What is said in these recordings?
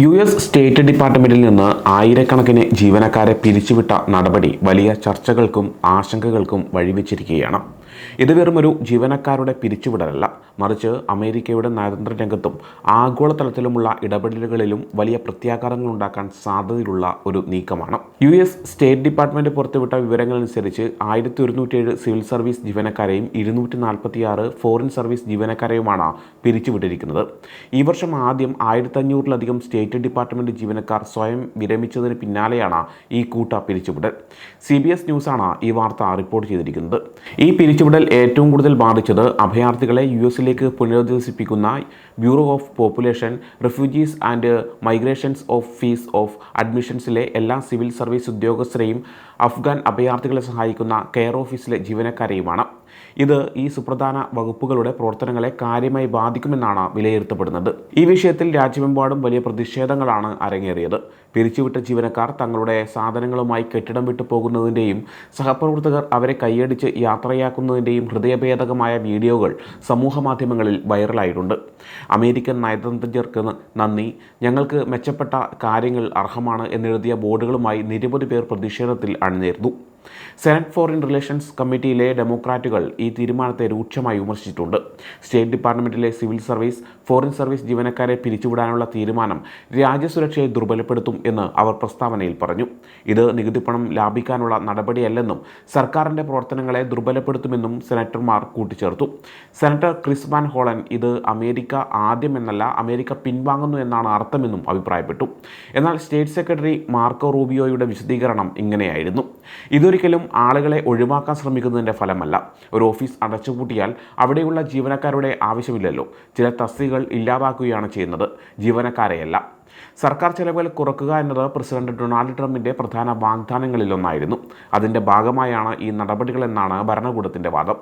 US. State ഡിപ്പാർട്ട്മെന്റിൽ നിന്ന് ആയിരക്കണക്കിന് ജീവനക്കാരെ പിരിച്ചുവിട്ട നടപടി വലിയ ചർച്ചകൾക്കും ആശങ്കകൾക്കും വഴിവെച്ചിരിക്കുകയാണ്. ഇത് വെറുമൊരു ജീവനക്കാരുടെ പിരിച്ചുവിടലല്ല, മറിച്ച് അമേരിക്കയുടെ നയതന്ത്ര രംഗത്തും ആഗോളതലത്തിലുമുള്ള ഇടപെടലുകളിലും വലിയ പ്രത്യാഘാതങ്ങൾ ഉണ്ടാക്കാൻ സാധ്യതയുള്ള ഒരു നീക്കമാണ്. യു.എസ്. സ്റ്റേറ്റ് ഡിപ്പാർട്ട്മെന്റ് പുറത്തുവിട്ട വിവരങ്ങളനുസരിച്ച് 1107 സിവിൽ സർവീസ് ജീവനക്കാരെയും 246 ഫോറിൻ സർവീസ് ജീവനക്കാരെയുമാണ് പിരിച്ചുവിട്ടിരിക്കുന്നത്. ഈ വർഷം ആദ്യം 1500-ലധികം സ്റ്റേറ്റ് ഡിപ്പാർട്ട്മെന്റ് ജീവനക്കാർ സ്വയം വിരമിച്ചതിന് പിന്നാലെയാണ് ഈ കൂട്ട പിരിച്ചുവിടൽ. CBS ന്യൂസാണ് ഈ വാർത്ത റിപ്പോർട്ട് ചെയ്തിരിക്കുന്നത്. ഈ പിരിച്ചുവിടൽ ഏറ്റവും കൂടുതൽ ബാധിച്ചത് അഭയാർത്ഥികളെ യു.എസിലേക്ക് പുനരധിവസിപ്പിക്കുന്ന bureau of population, refugees and migrations office of അഡ്മിഷൻസിലെ എല്ലാ സിവിൽ സർവീസ് ഉദ്യോഗസ്ഥരെയും അഫ്ഗാൻ അഭയാർത്ഥികളെ സഹായിക്കുന്ന കെയർ ഓഫീസിലെ ജീവനക്കാരെയുമാണ്. ഇത് ഈ സുപ്രധാന വകുപ്പുകളുടെ പ്രവർത്തനങ്ങളെ കാര്യമായി ബാധിക്കുമെന്നാണ് വിലയിരുത്തപ്പെടുന്നത്. ഈ വിഷയത്തിൽ രാജ്യമെമ്പാടും വലിയ പ്രതിഷേധങ്ങളാണ് അരങ്ങേറിയത്. പിരിച്ചുവിട്ട ജീവനക്കാർ തങ്ങളുടെ സാധനങ്ങളുമായി കെട്ടിടം വിട്ടു പോകുന്നതിൻ്റെയും സഹപ്രവർത്തകർ അവരെ കൈയടിച്ച് യാത്രയാക്കുന്നതിൻ്റെയും ഹൃദയഭേദകമായ വീഡിയോകൾ സമൂഹ മാധ്യമങ്ങളിൽ വൈറലായിട്ടുണ്ട്. അമേരിക്കൻ നയതന്ത്രജ്ഞർക്ക് നന്ദി, ഞങ്ങൾക്ക് മെച്ചപ്പെട്ട കാര്യങ്ങൾ അർഹമാണ് എന്നെഴുതിയ ബോർഡുകളുമായി നിരവധി പേർ പ്രതിഷേധത്തിൽ അണിനിരന്നു. സെനറ്റ് ഫോറിൻ റിലേഷൻസ് കമ്മിറ്റിയിലെ ഡെമോക്രാറ്റുകൾ ഈ തീരുമാനത്തെ രൂക്ഷമായി വിമർശിച്ചിട്ടുണ്ട്. സ്റ്റേറ്റ് ഡിപ്പാർട്ട്മെന്റിലെ സിവിൽ സർവീസ്, ഫോറിൻ സർവീസ് ജീവനക്കാരെ പിരിച്ചുവിടാനുള്ള തീരുമാനം രാജ്യസുരക്ഷയെ ദുർബലപ്പെടുത്തും എന്ന് അവർ പ്രസ്താവനയിൽ പറഞ്ഞു. ഇത് നികുതിപ്പണം ലാഭിക്കാനുള്ള നടപടിയല്ലെന്നും സർക്കാരിൻ്റെ പ്രവർത്തനങ്ങളെ ദുർബലപ്പെടുത്തുമെന്നും സെനറ്റർമാർ കൂട്ടിച്ചേർത്തു. സെനറ്റർ ക്രിസ് വാൻ ഹോളൻ ഇത് അമേരിക്ക ആദ്യം എന്നല്ല, അമേരിക്ക പിൻവാങ്ങുന്നു എന്നാണ് അർത്ഥമെന്നും അഭിപ്രായപ്പെട്ടു. എന്നാൽ സ്റ്റേറ്റ് സെക്രട്ടറി മാർക്കോ റൂബിയോയുടെ വിശദീകരണം ഇങ്ങനെയായിരുന്നു: ഇതൊരിക്കലും ആളുകളെ ഒഴിവാക്കാൻ ശ്രമിക്കുന്നതിൻ്റെ ഫലമല്ല. ഒരു ഓഫീസ് അടച്ചുപൂട്ടിയാൽ അവിടെയുള്ള ജീവനക്കാരുടെ ആവശ്യമില്ലല്ലോ. ചില തസ്തികകൾ ഇല്ലാതാക്കുകയാണ് ചെയ്യുന്നത്, ജീവനക്കാരെയല്ല. സർക്കാർ ചെലവുകൾ കുറക്കുക എന്നത് പ്രസിഡന്റ് ഡൊണാൾഡ് ട്രംപിൻ്റെ പ്രധാന വാഗ്ദാനങ്ങളിലൊന്നായിരുന്നു. അതിൻ്റെ ഭാഗമായാണ് ഈ നടപടികളെന്നാണ് ഭരണകൂടത്തിൻ്റെ വാദം.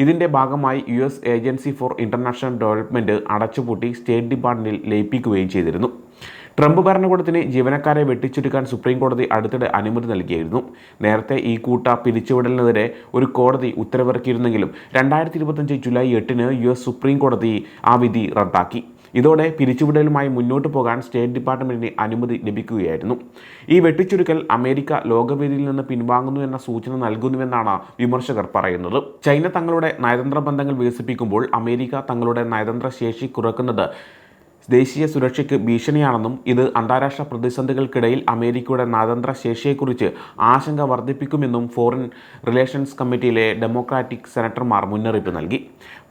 ഇതിൻ്റെ ഭാഗമായി US agency for international development അടച്ചുപൂട്ടി സ്റ്റേറ്റ് ഡിപ്പാർട്ട്മെൻറ്റിൽ ലയിപ്പിക്കുകയും ചെയ്തിരുന്നു. ട്രംപ് ഭരണകൂടത്തിന് ജീവനക്കാരെ വെട്ടിച്ചുരുക്കാൻ സുപ്രീം കോടതി അടുത്തിടെ അനുമതി നൽകിയിരുന്നു. നേരത്തെ ഈ കൂട്ട പിരിച്ചുവിടലിനെതിരെ ഒരു കോടതി ഉത്തരവിറക്കിയിരുന്നെങ്കിലും 2025 ജൂലൈ 8-ന് US സുപ്രീം കോടതി ആ വിധി റദ്ദാക്കി. ഇതോടെ പിരിച്ചുവിടലുമായി മുന്നോട്ട് പോകാൻ സ്റ്റേറ്റ് ഡിപ്പാർട്ട്മെൻറ്റിന് അനുമതി ലഭിക്കുകയായിരുന്നു. ഈ വെട്ടിച്ചുരുക്കൽ അമേരിക്ക ലോകവേദിയിൽ നിന്ന് പിൻവാങ്ങുന്നു എന്ന സൂചന നൽകുന്നുവെന്നാണ് വിമർശകർ പറയുന്നത്. ചൈന തങ്ങളുടെ നയതന്ത്ര ബന്ധങ്ങൾ വികസിപ്പിക്കുമ്പോൾ അമേരിക്ക തങ്ങളുടെ നയതന്ത്ര ശേഷി കുറക്കുന്നത് ദേശീയ സുരക്ഷയ്ക്ക് ഭീഷണിയാണെന്നും ഇത് അന്താരാഷ്ട്ര പ്രതിസന്ധികൾക്കിടയിൽ അമേരിക്കയുടെ നയതന്ത്ര ശേഷിയെക്കുറിച്ച് ആശങ്ക വർദ്ധിപ്പിക്കുമെന്നും ഫോറിൻ റിലേഷൻസ് കമ്മിറ്റിയിലെ ഡെമോക്രാറ്റിക് സെനറ്റർമാർ മുന്നറിയിപ്പ് നൽകി.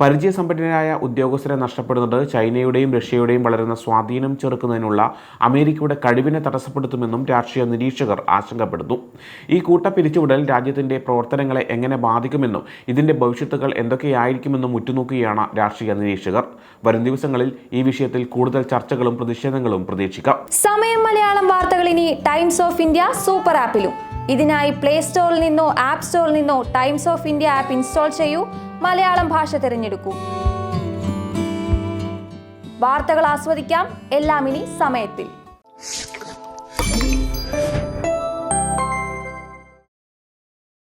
പരിചയസമ്പന്നരായ ഉദ്യോഗസ്ഥരെ നഷ്ടപ്പെടുന്നത് ചൈനയുടെയും റഷ്യയുടെയും വളരുന്ന സ്വാധീനം ചെറുക്കുന്നതിനുള്ള അമേരിക്കയുടെ കഴിവിനെ തടസ്സപ്പെടുത്തുമെന്നും രാഷ്ട്രീയ നിരീക്ഷകർ ആശങ്കപ്പെടുന്നു. ഈ കൂട്ട പിരിച്ചുവിടൽ രാജ്യത്തിൻ്റെ പ്രവർത്തനങ്ങളെ എങ്ങനെ ബാധിക്കുമെന്നും ഇതിൻ്റെ ഭവിഷ്യത്തുകൾ എന്തൊക്കെയായിരിക്കുമെന്നും ഉറ്റുനോക്കുകയാണ് രാഷ്ട്രീയ നിരീക്ഷകർ. വരും ദിവസങ്ങളിൽ ഈ വിഷയത്തിൽ കൂടുതൽ ചർച്ചകളും പ്രതിഷേധങ്ങളും പ്രതീക്ഷിക്കാം. സമയം മലയാളം വാർത്തകൾ ഇനി ടൈംസ് ഓഫ് ഇന്ത്യ സൂപ്പർ ആപ്പിലും. ഇതിനായി പ്ലേ സ്റ്റോറിൽ നിന്നോ ആപ്പ് സ്റ്റോറിൽ നിന്നോ times of India app install ചെയ്യൂ. മലയാളം ഭാഷ തിരഞ്ഞെടുക്കൂ. വാർത്തകൾ ആസ്വദിക്കാം, എല്ലാം ഇനി സമയത്തിൽ.